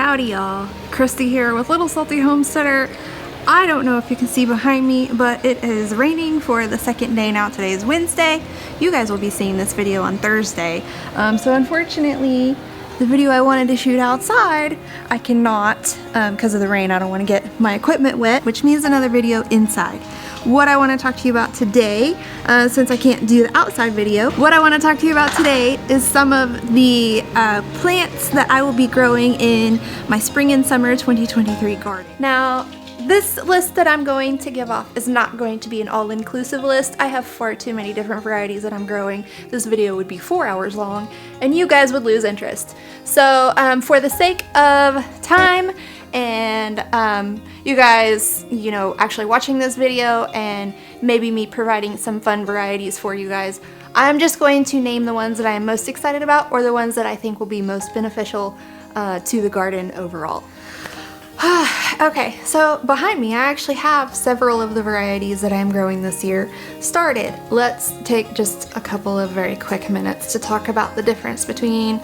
Howdy y'all, Christi here with Little Salty Homesteader. I don't know if you can see behind me, but it is raining for the second day now. Today is Wednesday. You guys will be seeing this video on Thursday. So unfortunately, the video I wanted to shoot outside, I cannot because of the rain. I don't want to get my equipment wet, which means another video inside. What I want to talk to you about today, since I can't do the outside video, what I want to talk to you about today is some of the plants that I will be growing in my spring and summer 2023 garden. Now, this list that I'm going to give off is not going to be an all-inclusive list. I have far too many different varieties that I'm growing. This video would be 4 hours long and you guys would lose interest. So for the sake of time and you guys, actually watching this video and maybe me providing some fun varieties for you guys, I'm just going to name the ones that I am most excited about or the ones that I think will be most beneficial to the garden overall. Okay, so behind me I actually have several of the varieties that I'm growing this year started. Let's take just a couple of very quick minutes to talk about the difference between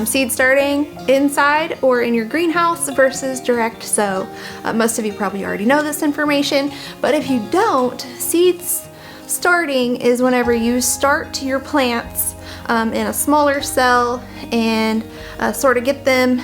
seed starting inside or in your greenhouse versus direct sow. Most of you probably already know this information, but if you don't, seeds starting is whenever you start your plants in a smaller cell and sort of get them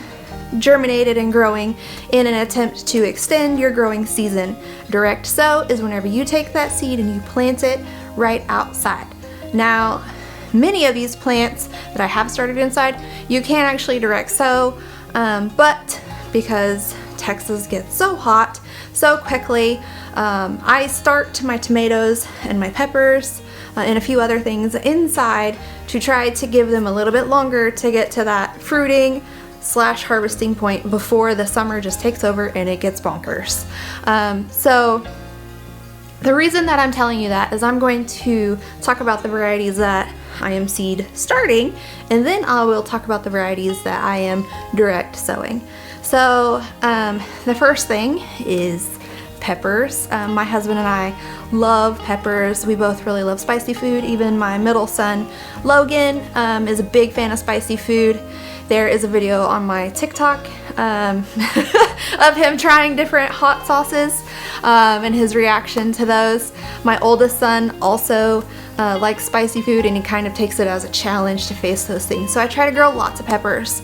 germinated and growing in an attempt to extend your growing season. Direct sow is whenever you take that seed and you plant it right outside. Now, many of these plants that I have started inside, you can actually direct sow, but because Texas gets so hot so quickly, I start my tomatoes and my peppers and a few other things inside to try to give them a little bit longer to get to that fruiting / harvesting point before the summer just takes over and it gets bonkers. So the reason that I'm telling you that is I'm going to talk about the varieties that I am seed starting, and then I will talk about the varieties that I am direct sowing. So the first thing is peppers. My husband and I love peppers. We both really love spicy food. Even my middle son, Logan, is a big fan of spicy food. There is a video on my TikTok of him trying different hot sauces and his reaction to those. My oldest son also likes spicy food, and he kind of takes it as a challenge to face those things. So I try to grow lots of peppers.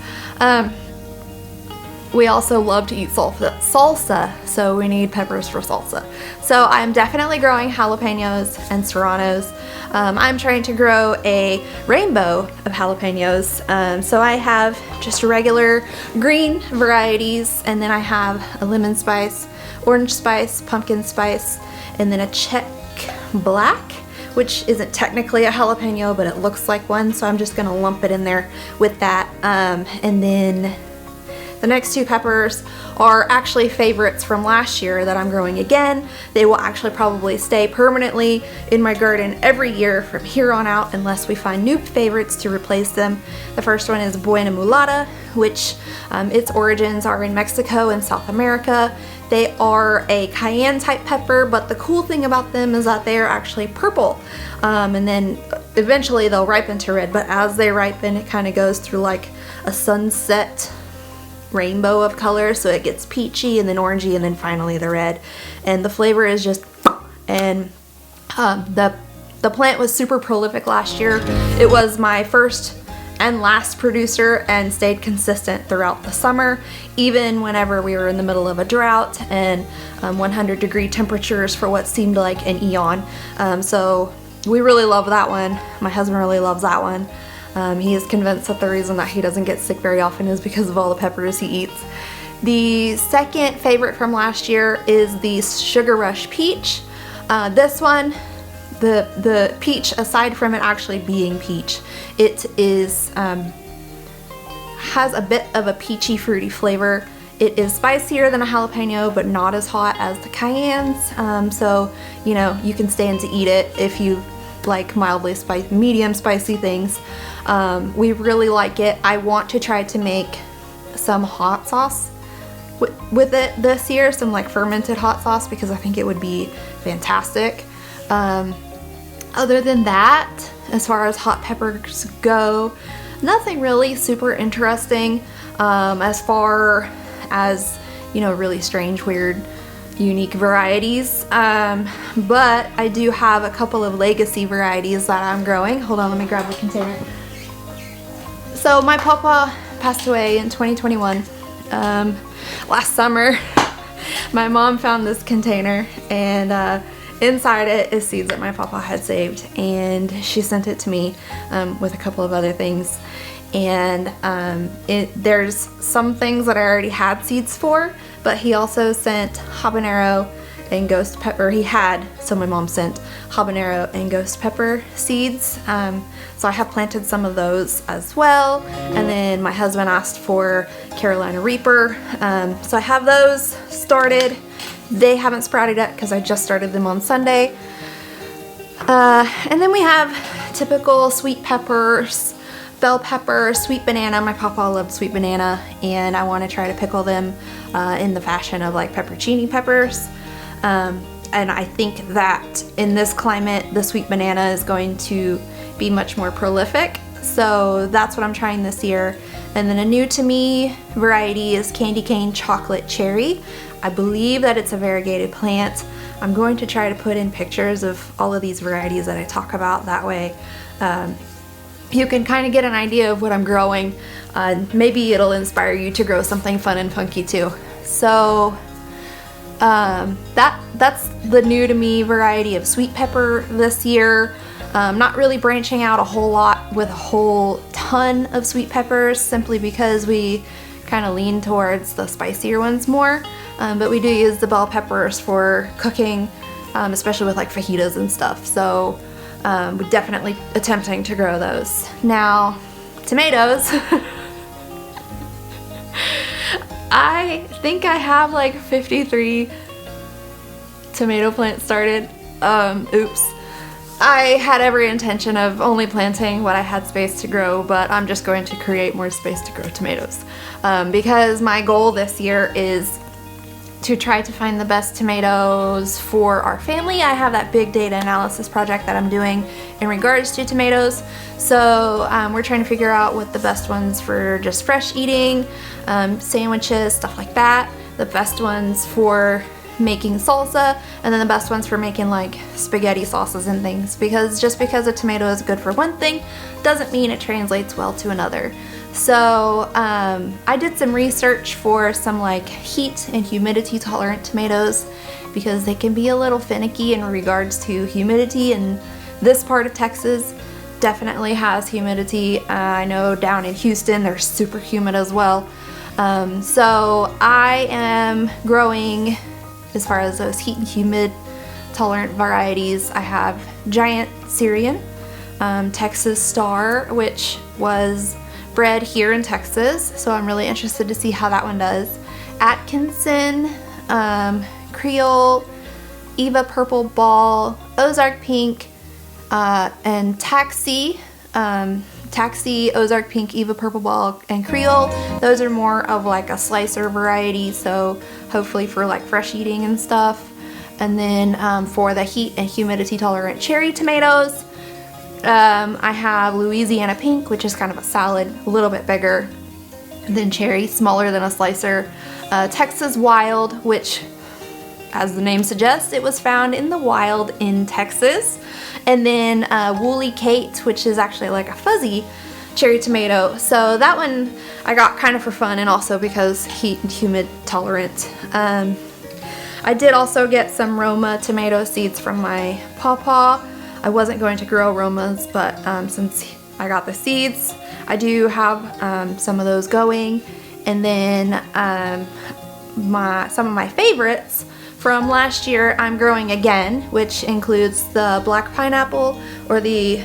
We also love to eat salsa, so we need peppers for salsa. So I'm definitely growing jalapenos and serranos. I'm trying to grow a rainbow of jalapenos. So I have just regular green varieties, and then I have a lemon spice, orange spice, pumpkin spice, and then a Czech black, which isn't technically a jalapeno, but it looks like one. So I'm just gonna lump it in there with that. And then the next two peppers are actually favorites from last year that I'm growing again. They will actually probably stay permanently in my garden every year from here on out unless we find new favorites to replace them. The first one is Buena Mulata, which its origins are in Mexico and South America. They are a cayenne type pepper, but the cool thing about them is that they are actually purple. And then eventually they'll ripen to red, but as they ripen, it kind of goes through like a sunset rainbow of colors, so it gets peachy and then orangey and then finally the red, and the flavor is just, and the plant was super prolific last year. It was my first and last producer and stayed consistent throughout the summer, even whenever we were in the middle of a drought and 100-degree temperatures for what seemed like an eon. So we really love that one. My husband really loves that one. He is convinced that the reason that he doesn't get sick very often is because of all the peppers he eats. The second favorite from last year is the Sugar Rush Peach. This one, the peach, aside from it actually being peach, it is has a bit of a peachy fruity flavor. It is spicier than a jalapeno, but not as hot as the cayennes. So you can stand to eat it if you like mildly spicy, medium spicy things. We really like it. I want to try to make some hot sauce with it this year, some like fermented hot sauce, because I think it would be fantastic. Other than that, as far as hot peppers go, nothing really super interesting. As far as, you know, really strange, weird, unique varieties. But I do have a couple of legacy varieties that I'm growing. Hold on, let me grab the container. So my papa passed away in 2021. Last summer, my mom found this container, and inside it is seeds that my papa had saved, and she sent it to me with a couple of other things. And there's some things that I already had seeds for, but he also sent habanero and ghost pepper. So my mom sent habanero and ghost pepper seeds. So I have planted some of those as well. And then my husband asked for Carolina Reaper. So I have those started. They haven't sprouted yet because I just started them on Sunday. And then we have typical sweet peppers, bell pepper, sweet banana. My papa loved sweet banana, and I want to try to pickle them in the fashion of like pepperoncini peppers. And I think that in this climate, the sweet banana is going to be much more prolific. So that's what I'm trying this year. And then a new to me variety is candy cane chocolate cherry. I believe that it's a variegated plant. I'm going to try to put in pictures of all of these varieties that I talk about. That way you can kind of get an idea of what I'm growing. Maybe it'll inspire you to grow something fun and funky too. So that's the new to me variety of sweet pepper this year. Not really branching out a whole lot with a whole ton of sweet peppers, simply because we kind of lean towards the spicier ones more. But we do use the bell peppers for cooking, especially with like fajitas and stuff. So we're definitely attempting to grow those. Now, tomatoes. I think I have like 53 tomato plants started. Oops. I had every intention of only planting what I had space to grow, but I'm just going to create more space to grow tomatoes. Because my goal this year is to try to find the best tomatoes for our family. I have that big data analysis project that I'm doing in regards to tomatoes. So we're trying to figure out what the best ones for just fresh eating, sandwiches, stuff like that. The best ones for making salsa, and then the best ones for making like spaghetti sauces and things. Because just because a tomato is good for one thing doesn't mean it translates well to another. So I did some research for some like heat and humidity tolerant tomatoes, because they can be a little finicky in regards to humidity, and this part of Texas definitely has humidity. I know down in Houston they're super humid as well. So I am growing, as far as those heat and humid tolerant varieties, I have Giant Syrian, Texas Star, which was bred here in Texas, so I'm really interested to see how that one does. Atkinson, Creole, Eva Purple Ball, Ozark Pink, and Taxi, Ozark Pink, Eva Purple Ball, and Creole. Those are more of like a slicer variety, so hopefully for like fresh eating and stuff. And then for the heat and humidity tolerant cherry tomatoes, I have Louisiana Pink, which is kind of a salad, a little bit bigger than cherry, smaller than a slicer. Texas Wild, which, as the name suggests, it was found in the wild in Texas. And then Woolly Kate, which is actually like a fuzzy cherry tomato. So that one I got kind of for fun, and also because heat and humid tolerant. I did also get some Roma tomato seeds from my pawpaw. I wasn't going to grow Romas, but since I got the seeds, I do have some of those going. And then some of my favorites from last year I'm growing again, which includes the black pineapple, or the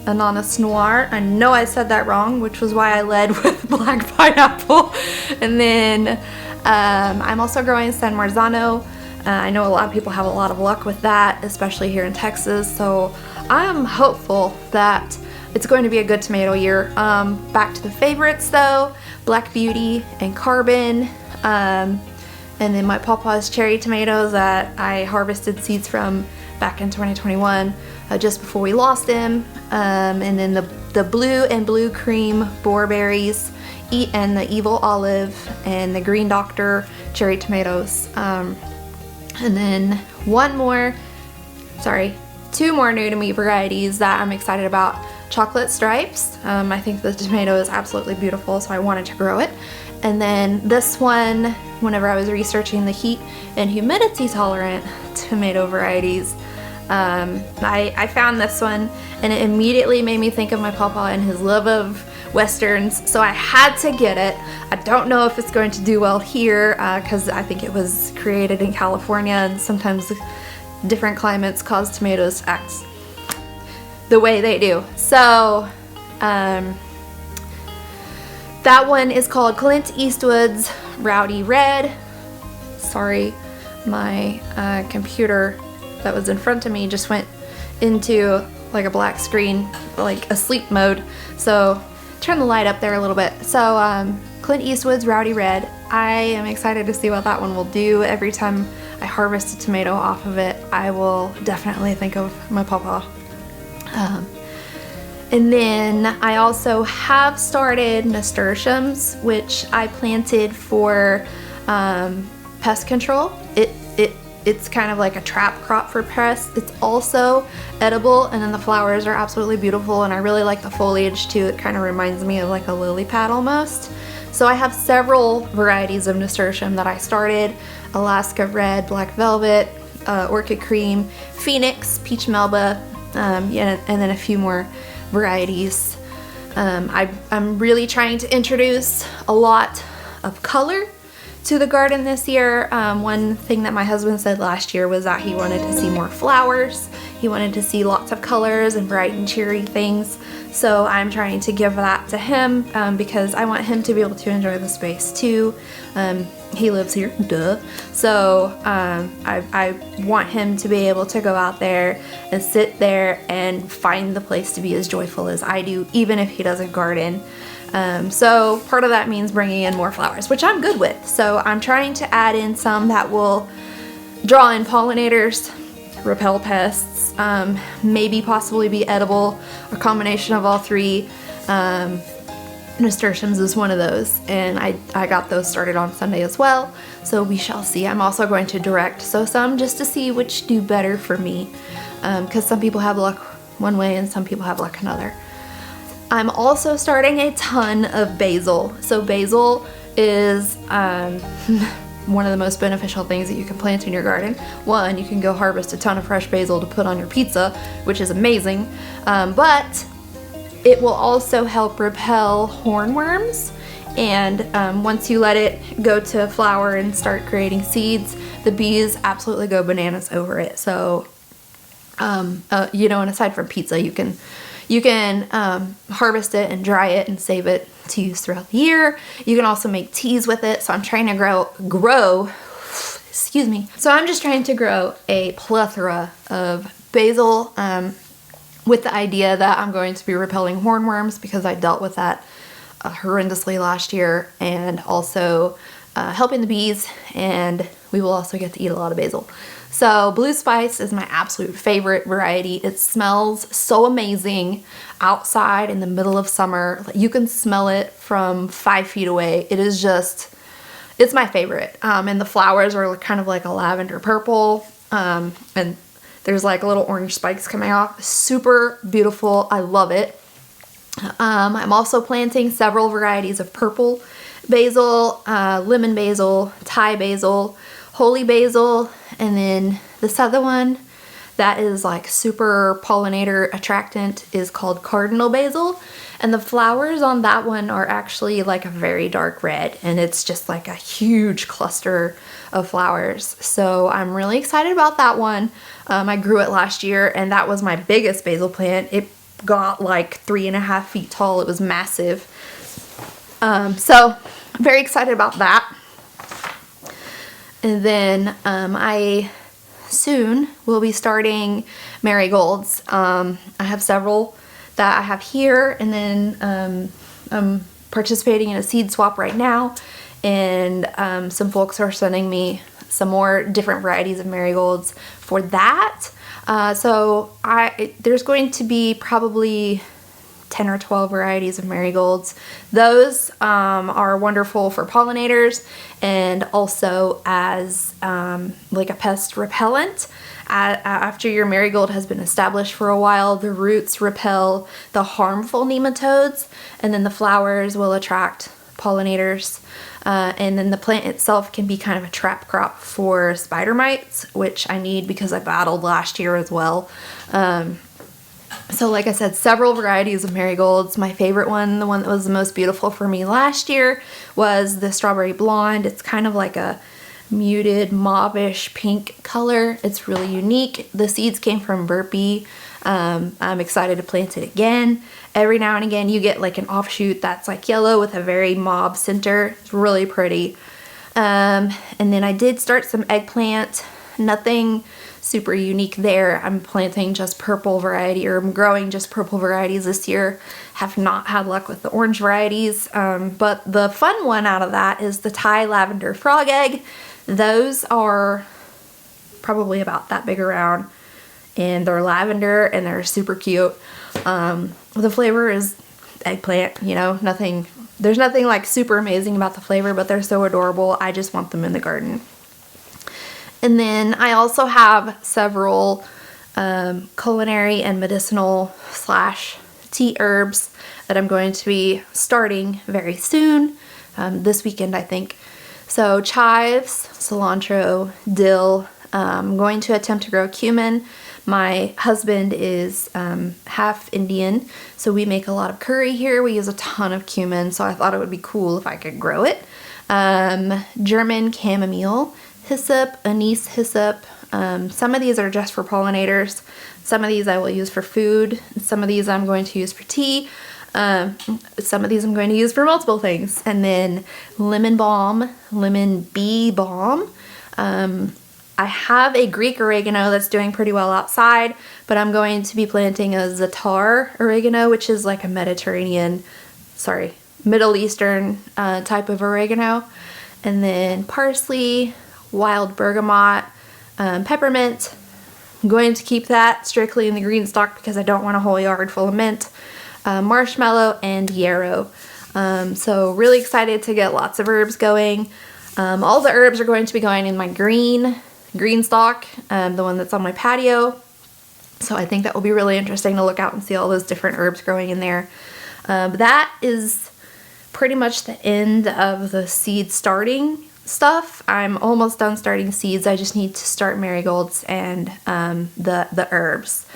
Ananas Noir. I know I said that wrong, which was why I led with black pineapple. And then I'm also growing San Marzano. I know a lot of people have a lot of luck with that, especially here in Texas, so I'm hopeful that it's going to be a good tomato year. Back to the favorites though, Black Beauty and Carbon, and then my pawpaw's cherry tomatoes that I harvested seeds from back in 2021, just before we lost them, and then the blue and blue cream boar berries, and the Evil Olive and the Green Doctor cherry tomatoes. And then two more new to me varieties that I'm excited about. Chocolate Stripes. I think the tomato is absolutely beautiful, so I wanted to grow it. And then this one, whenever I was researching the heat and humidity tolerant tomato varieties, I found this one and it immediately made me think of my papa and his love of westerns, so I had to get it. I don't know if it's going to do well here because I think it was created in California, and sometimes different climates cause tomatoes to act the way they do. So that one is called Clint Eastwood's Rowdy Red. Sorry, my computer that was in front of me just went into like a black screen, like a sleep mode. So turn the light up there a little bit. So Clint Eastwood's Rowdy Red. I am excited to see what that one will do. Every time I harvest a tomato off of it, I will definitely think of my papa. And then I also have started nasturtiums, which I planted for pest control. It's kind of like a trap crop for pests. It's also edible, and then the flowers are absolutely beautiful, and I really like the foliage too. It kind of reminds me of like a lily pad almost. So I have several varieties of nasturtium that I started: Alaska Red, Black Velvet, Orchid Cream, Phoenix, Peach Melba, and then a few more varieties. I'm really trying to introduce a lot of color to the garden this year. One thing that my husband said last year was that he wanted to see more flowers. He wanted to see lots of colors and bright and cheery things. So I'm trying to give that to him because I want him to be able to enjoy the space too. He lives here, duh. So I want him to be able to go out there and sit there and find the place to be as joyful as I do, even if he doesn't garden. So part of that means bringing in more flowers, which I'm good with. So I'm trying to add in some that will draw in pollinators, repel pests, maybe possibly be edible, a combination of all three. Nasturtiums is one of those, and I got those started on Sunday as well, so we shall see. I'm also going to direct sow some just to see which do better for me, because some people have luck one way and some people have luck another. I'm also starting a ton of basil. So basil is one of the most beneficial things that you can plant in your garden. One, you can go harvest a ton of fresh basil to put on your pizza, which is amazing, but it will also help repel hornworms. And once you let it go to flower and start creating seeds, the bees absolutely go bananas over it. So, and aside from pizza, you can harvest it and dry it and save it to use throughout the year. You can also make teas with it. So I'm trying to grow, excuse me. So I'm just trying to grow a plethora of basil with the idea that I'm going to be repelling hornworms, because I dealt with that horrendously last year, and also helping the bees, and we will also get to eat a lot of basil. So Blue Spice is my absolute favorite variety. It smells so amazing outside in the middle of summer. You can smell it from 5 feet away. It is just, it's my favorite. And the flowers are kind of like a lavender purple, and there's like little orange spikes coming off. Super beautiful. I love it. I'm also planting several varieties of purple basil, lemon basil, Thai basil, holy basil, and then this other one that is like super pollinator attractant is called cardinal basil. And the flowers on that one are actually like a very dark red, and it's just like a huge cluster of flowers. So I'm really excited about that one. I grew it last year, and that was my biggest basil plant. It got like 3.5 feet tall. It was massive. So I'm very excited about that. And then I soon will be starting marigolds. I have several that I have here, and then I'm participating in a seed swap right now, and some folks are sending me some more different varieties of marigolds for that. So there's going to be probably 10 or 12 varieties of marigolds. Those are wonderful for pollinators and also as like a pest repellent. After your marigold has been established for a while, the roots repel the harmful nematodes, and then the flowers will attract pollinators. And then the plant itself can be kind of a trap crop for spider mites, which I need because I battled last year as well. So like I said, several varieties of marigolds. My favorite one, the one that was the most beautiful for me last year, was the strawberry blonde. It's kind of like a muted mauvish pink color. It's really unique. The seeds came from Burpee. I'm excited to plant it again. Every now and again you get like an offshoot that's like yellow with a very mauve center. It's really pretty. And then I did start some eggplant. Nothing super unique there. I'm planting just purple variety, or I'm growing just purple varieties this year. Have not had luck with the orange varieties. But the fun one out of that is the Thai lavender frog egg. Those are probably about that big around, and they're lavender and they're super cute. The flavor is eggplant, you know, there's nothing like super amazing about the flavor, but they're so adorable. I just want them in the garden. And then I also have several culinary and medicinal / tea herbs that I'm going to be starting very soon, this weekend I think. So chives, cilantro, dill. I'm going to attempt to grow cumin. My husband is half Indian, so we make a lot of curry here. We use a ton of cumin, so I thought it would be cool if I could grow it. German chamomile, hyssop, anise hyssop. Some of these are just for pollinators. Some of these I will use for food. Some of these I'm going to use for tea. Some of these I'm going to use for multiple things. And then lemon balm, lemon bee balm. I have a Greek oregano that's doing pretty well outside, but I'm going to be planting a za'atar oregano, which is like a Middle Eastern type of oregano. And then parsley, wild bergamot, peppermint. I'm going to keep that strictly in the green stock because I don't want a whole yard full of mint. Marshmallow and yarrow. So really excited to get lots of herbs going. All the herbs are going to be going in my green stock, the one that's on my patio. So I think that will be really interesting to look out and see all those different herbs growing in there. But that is pretty much the end of the seed starting stuff. I'm almost done starting seeds. I just need to start marigolds and the herbs.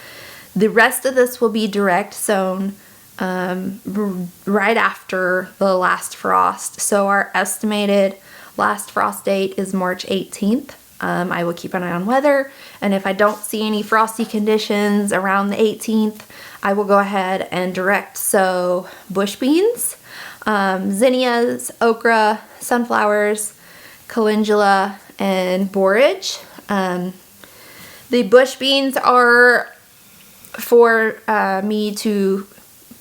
The rest of this will be direct sown right after the last frost. So our estimated last frost date is March 18th. I will keep an eye on weather, and if I don't see any frosty conditions around the 18th, I will go ahead and direct sow bush beans, zinnias, okra, sunflowers, calendula, and borage. The bush beans are for me to,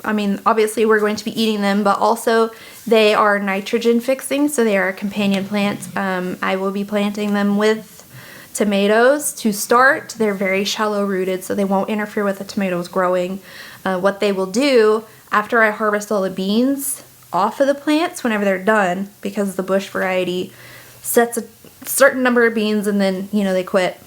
obviously we're going to be eating them, but also they are nitrogen fixing, so they are a companion plant. I will be planting them with tomatoes to start. They're very shallow rooted, so they won't interfere with the tomatoes growing. What they will do after I harvest all the beans off of the plants whenever they're done, because the bush variety sets a certain number of beans and then, they quit.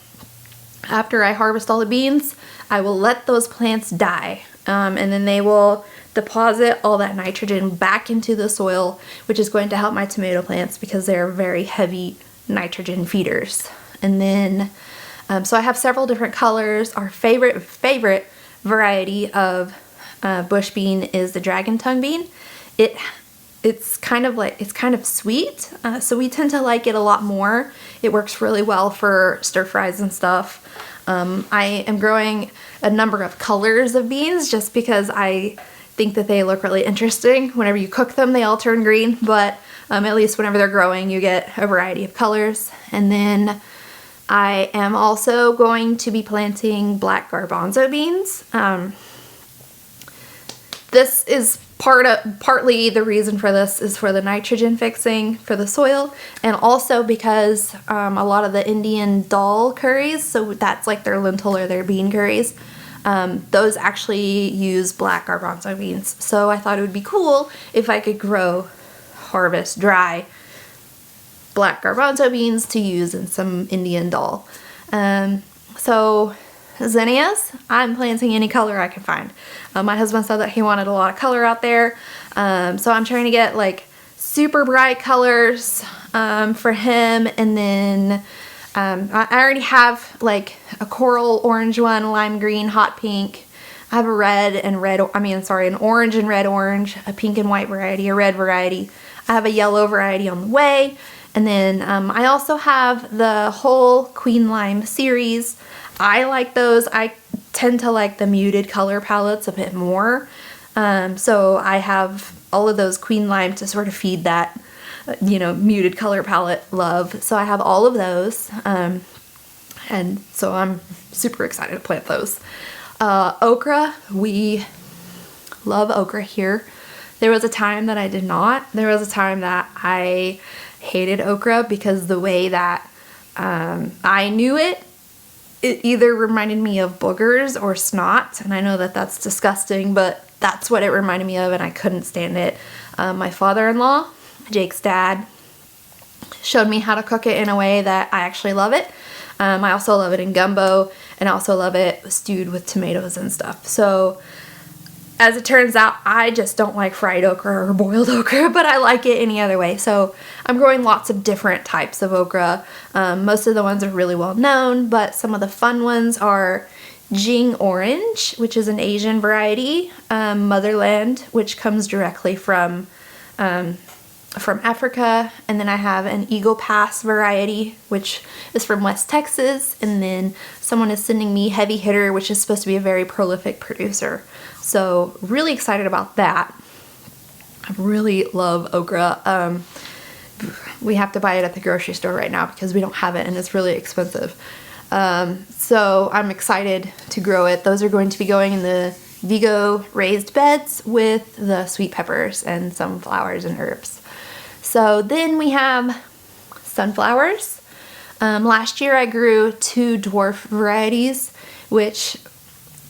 After I harvest all the beans, I will let those plants die, and then they will deposit all that nitrogen back into the soil, which is going to help my tomato plants because they're very heavy nitrogen feeders. And then, so I have several different colors. Our favorite variety of bush bean is the dragon tongue bean. It's kind of sweet, so we tend to like it a lot more. It works really well for stir fries and stuff. I am growing a number of colors of beans just because I think that they look really interesting. Whenever you cook them, they all turn green, but at least whenever they're growing, you get a variety of colors. And then I am also going to be planting black garbanzo beans. This is partly the reason for this is for the nitrogen fixing for the soil, and also because a lot of the Indian dal curries, so that's like their lentil or their bean curries, those actually use black garbanzo beans. So I thought it would be cool if I could harvest dry black garbanzo beans to use in some Indian dal. So zinnias, I'm planting any color I can find. My husband said that he wanted a lot of color out there. So I'm trying to get like super bright colors for him, and then I already have like a coral orange one, lime green, hot pink. I have an orange and red orange, a pink and white variety, a red variety. I have a yellow variety on the way. And then I also have the whole Queen Lime series. I like those. I tend to like the muted color palettes a bit more. So I have all of those Queen Lime to sort of feed that, muted color palette love. So I have all of those. And so I'm super excited to plant those. Okra, we love okra here. There was a time that I did not. There was a time that I hated okra because the way that I knew it either reminded me of boogers or snot. And I know that that's disgusting, but that's what it reminded me of, and I couldn't stand it. My father-in-law, Jake's dad, showed me how to cook it in a way that I actually love it. I also love it in gumbo, and I also love it stewed with tomatoes and stuff. So as it turns out, I just don't like fried okra or boiled okra, but I like it any other way. So I'm growing lots of different types of okra. Most of the ones are really well known, but some of the fun ones are Jing Orange, which is an Asian variety, Motherland, which comes directly from Africa, and then I have an Eagle Pass variety, which is from West Texas, and then someone is sending me Heavy Hitter, which is supposed to be a very prolific producer. So really excited about that. I really love okra. We have to buy it at the grocery store right now because we don't have it, and it's really expensive. So I'm excited to grow it. Those are going to be going in the Vigo raised beds with the sweet peppers and some flowers and herbs. So then we have sunflowers. Last year I grew 2 dwarf varieties, which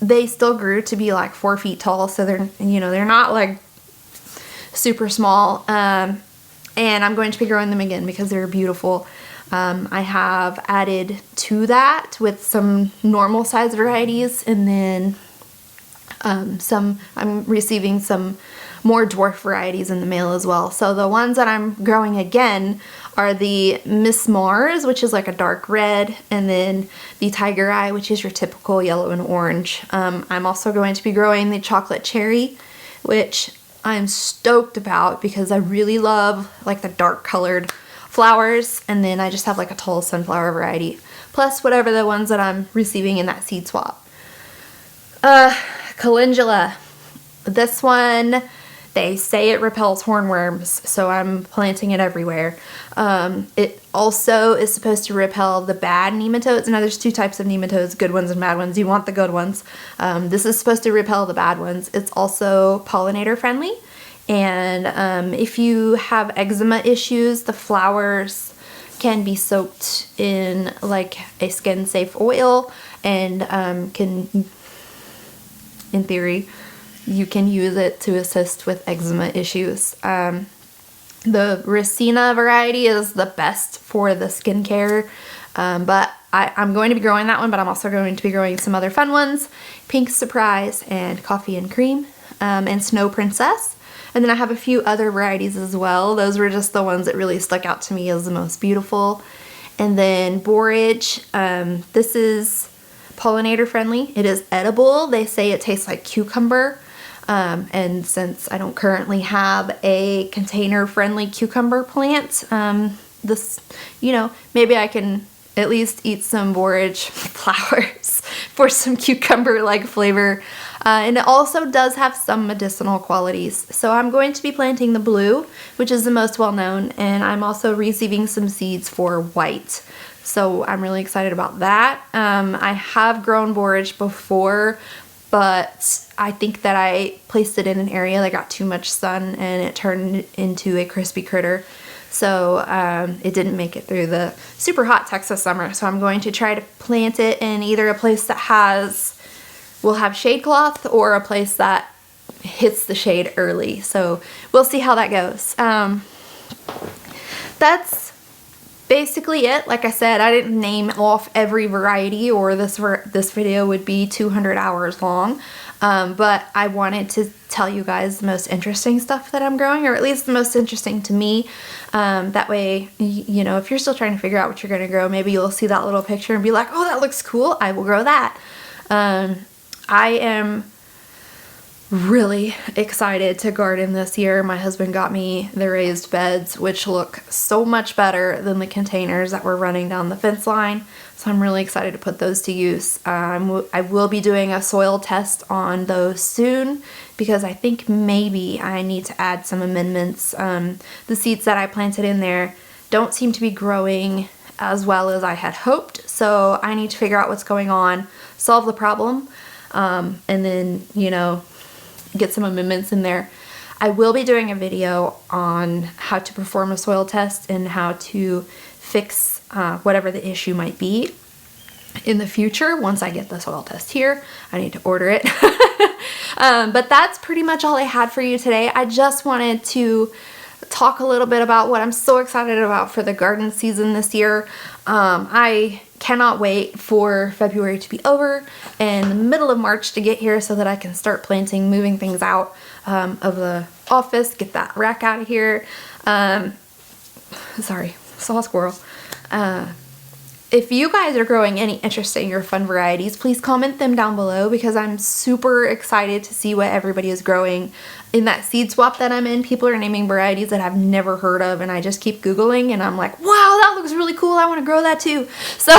they still grew to be like 4 feet tall. So they're not like super small. And I'm going to be growing them again because they're beautiful. I have added to that with some normal size varieties, and then I'm receiving some more dwarf varieties in the mail as well. So the ones that I'm growing again are the Miss Mars, which is like a dark red, and then the Tiger Eye, which is your typical yellow and orange. I'm also going to be growing the chocolate cherry, which I'm stoked about because I really love like the dark colored flowers, and then I just have like a tall sunflower variety, plus whatever the ones that I'm receiving in that seed swap. Calendula. This one, they say it repels hornworms, so I'm planting it everywhere. It also is supposed to repel the bad nematodes. Now there's 2 types of nematodes, good ones and bad ones. You want the good ones. This is supposed to repel the bad ones. It's also pollinator friendly. And if you have eczema issues, the flowers can be soaked in like a skin safe oil, and in theory, you can use it to assist with eczema issues. The Racina variety is the best for the skincare, but I'm going to be growing that one, but I'm also going to be growing some other fun ones, Pink Surprise and Coffee and Cream, and Snow Princess. And then I have a few other varieties as well. Those were just the ones that really stuck out to me as the most beautiful. And then Borage, this is pollinator friendly. It is edible. They say it tastes like cucumber. And since I don't currently have a container friendly cucumber plant, maybe I can at least eat some borage flowers for some cucumber like flavor. And it also does have some medicinal qualities. So I'm going to be planting the blue, which is the most well known, and I'm also receiving some seeds for white. So I'm really excited about that. I have grown borage before, but I think that I placed it in an area that got too much sun and it turned into a crispy critter. So it didn't make it through the super hot Texas summer. So I'm going to try to plant it in either a place that has will have shade cloth or a place that hits the shade early. So we'll see how that goes. That's basically it. Like I said, I didn't name off every variety, or this video would be 200 hours long. But I wanted to tell you guys the most interesting stuff that I'm growing, or at least the most interesting to me. That way, you know, if you're still trying to figure out what you're going to grow, maybe you'll see that little picture and be like, oh, that looks cool, I will grow that. I am really excited to garden this year. My husband got me the raised beds, which look so much better than the containers that were running down the fence line. So I'm really excited to put those to use. I will be doing a soil test on those soon, because I think maybe I need to add some amendments. The seeds that I planted in there don't seem to be growing as well as I had hoped, so I need to figure out what's going on, solve the problem, and then, you know, get some amendments in there. I will be doing a video on how to perform a soil test and how to fix whatever the issue might be in the future. Once I get the soil test here, I need to order it. But that's pretty much all I had for you today. I just wanted to talk a little bit about what I'm so excited about for the garden season this year. I cannot wait for February to be over and the middle of March to get here so that I can start planting, moving things out of the office, get that rack out of here. Sorry, saw a squirrel. If you guys are growing any interesting or fun varieties, please comment them down below, because I'm super excited to see what everybody is growing. In that seed swap that I'm in, people are naming varieties that I've never heard of, and I just keep Googling and I'm like, wow, that looks really cool, I want to grow that too. So,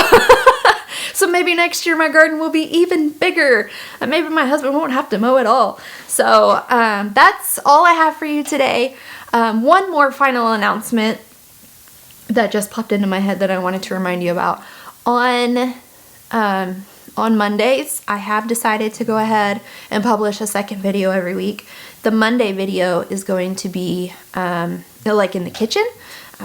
so maybe next year my garden will be even bigger. Maybe my husband won't have to mow at all. So that's all I have for you today. One more final announcement that just popped into my head that I wanted to remind you about. On Mondays, I have decided to go ahead and publish a second video every week. The Monday video is going to be like in the kitchen.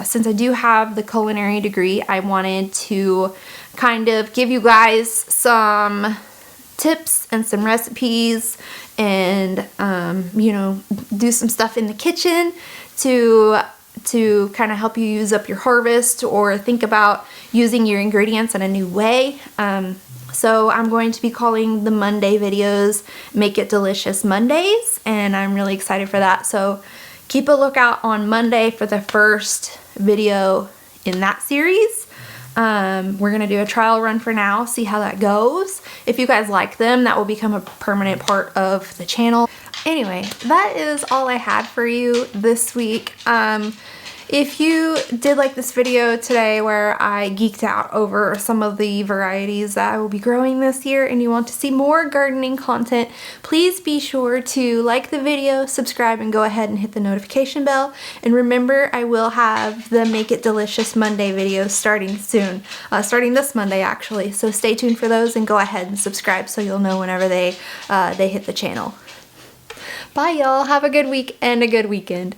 Since I do have the culinary degree, I wanted to kind of give you guys some tips and some recipes and, you know, do some stuff in the kitchen to kind of help you use up your harvest or think about using your ingredients in a new way. So I'm going to be calling the Monday videos Make It Delicious Mondays, and I'm really excited for that. So keep a lookout on Monday for the first video in that series. We're going to do a trial run for now, see how that goes. If you guys like them, that will become a permanent part of the channel. Anyway, that is all I had for you this week. If you did like this video today where I geeked out over some of the varieties that I will be growing this year, and you want to see more gardening content, please be sure to like the video, subscribe, and go ahead and hit the notification bell. And remember, I will have the Make It Delicious Monday videos starting soon, starting this Monday actually. So stay tuned for those and go ahead and subscribe so you'll know whenever they hit the channel. Bye y'all, have a good week and a good weekend.